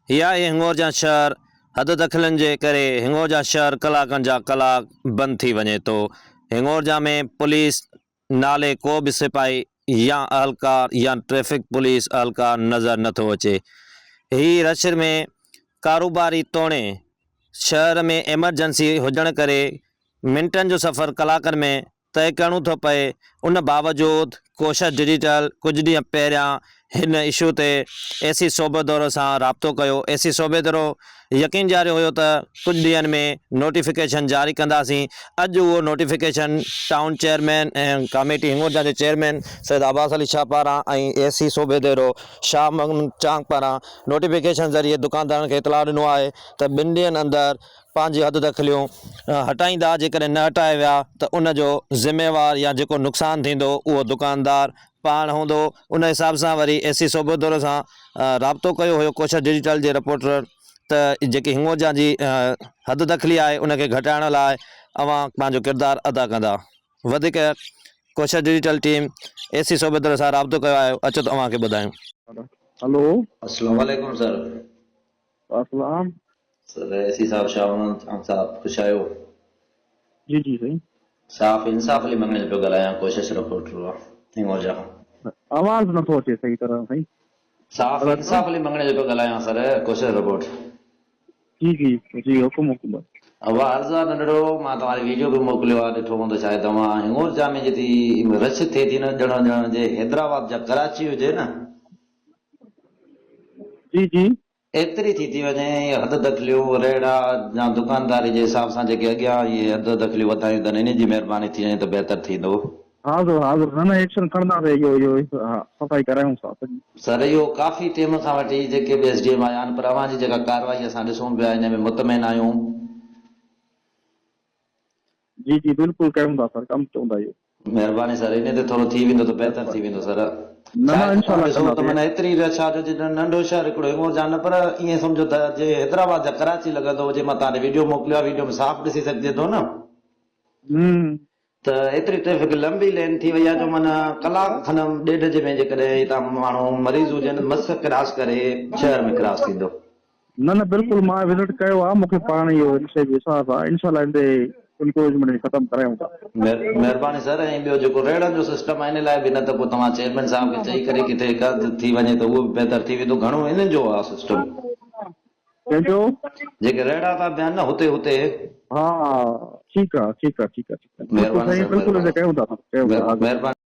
या हिंगोर जा शहर हद दख़लनि जे करे हिंगोर जा शहर कलाकनि जा कलाक बंदि थी वञे थो। हिंगोर जा में पुलिस नाले को बि सिपाही या अहलकार या ट्रैफिक पुलिस अहलकार नज़र नथो अचे। ही रश में कारोबारी तोड़े शहर में एमरजेंसी हुजण करे मिंटनि जो सफ़र कलाकनि में तय करणो थो पए। उन बावजूद कोशश डिजिटल कुछ ॾींहं पहिरियां हिन इशू ते एसी सूबेदार सां राब्तो कयो। एसी सूबेदार यकीन ॾियारियो हुयो त कुछ ॾींहंनि में नोटिफिकेशन जारी कंदासीं। अॼु उहो नोटिफिकेशन टाउन चेयरमैन ऐं कमेटी हिंगोर जा जे चेयरमैन सैयद अब्बास अली शाह पारां ऐं एसी सूबेदार शाह महमूद चांग पारां नोटिफिकेशन ज़रिए दुकानदारनि खे इतलाह ॾिनो आहे त 2 ॾींहंनि अंदरि पंहिंजी हद दख़लियूं हटाईंदा। जेकॾहिं न हटाए विया त उनजो ज़िम्मेवार या जेको नुक़सानु थींदो उहो दुकानदार पाण हूंदो। उन हिसाब सां वरी एसी सूबेदार सां राब्तो कयो हुयो कोशश डिजिटल जे रिपोर्टर त जेकी हिंगोर जा जी हद दख़ली आहे उनखे घटाइण लाइ अवां पंहिंजो किरदारु अदा कंदा। वधीक कोशश डिजिटल टीम एसी सूबेदार सां राब्तो कयो आहे। अचो त अव्हांखे ॿुधायूं। हेलो अस्सलाम वालेकुम सर। अस्सलाम। सर एसी साहब शाह साहब खुश आयो। जी जी सही साफ़ इंसाफ़ लिए मंगने पे गलाया कोशिश रिपोर्टर हुआ हिंगोर जा आवाज़ नथो अचे सही तरह सही। साफ़ इंसाफ़ लिए मंगने पे गलाया सर कोशिश रिपोर्ट। जी जी जी हुकुम हुकुम। वाह अर्ज़ा नंढड़ो मां तव्हांजी वीडियो बि मोकिलियो आहे ॾिठो हूंदो शायदि तव्हां हिंगोर जा में जेकी रश थिए थी न ॼण ॼण जे हैदराबाद जा कराची हुजे न जी जी एतिरी थी वञे। हद दख़लियूं रेड़ा या दुकानदारी जे हिसाब सां जेके अॻियां इहे हद दख़लियूं वधायूं अथनि इन जी महिरबानी थी वञे त बहितर थींदो। हाज़ुर हाज़ुर न न एक्शन खणंदासीं इहो हा सफ़ाई करायूं था। सर इहो काफ़ी टाइम खां वठी जेके बि एसडीएम आया आहिनि पर अव्हांजी जेका कारवाई असां ॾिसूं पिया इन में मुतमइन आहियूं। जी जी बिल्कुलु कयूं था सर कमु चवंदा इहो। महिरबानी सर इन ते थोरो थी वेंदो त बहितर थी वेंदो सर। न न इंशाल्लाह ॾिसो त कंदासीं। माना एतिरी रश आहे जो नंढो शहर हिकिड़ो हिंगोर जा न पर ईअं सम्झो त जे हैदराबाद जा कराची लॻंदो हुजे। मां तव्हांखे वीडियो मोकिलियो आहे वीडियो में साफ़ ॾिसी सघिजे थो न त एतिरी ट्रैफिक लंबी लेन थी वई आहे जो माना कलाक खन ॾेढ जे में जेकॾहिं हितां माण्हू मरीज़ हुजनि मस क्रॉस करे शहर में क्रॉस थींदो। न न बिल्कुलु मां विज़िट कयो आहे मूंखे पाण इहो इन शइ जो हिसाब आहे। इंशाल्लाह इन ते इंक्रोचमेंट ख़तमु करायूं था। महिरबानी सर। ऐं ॿियो जेको रेड़नि जो सिस्टम आहे इन लाइ बि न त पोइ तव्हां चेयरमैन साहब खे चई करे किथे थी वञे त उहो बि बहितर थी वेंदो। घणो इन्हनि जो आहे सिस्टम कंहिंजो जेके रेड़ा था ॿियनि न हुते हुते। हा ठीकु आहे ठीकु आहे ठीकु आहे ठीकु आहे बिल्कुलु महिरबानी सही सर बिल्कुलु कयूं था कयूं था। महिरबानी।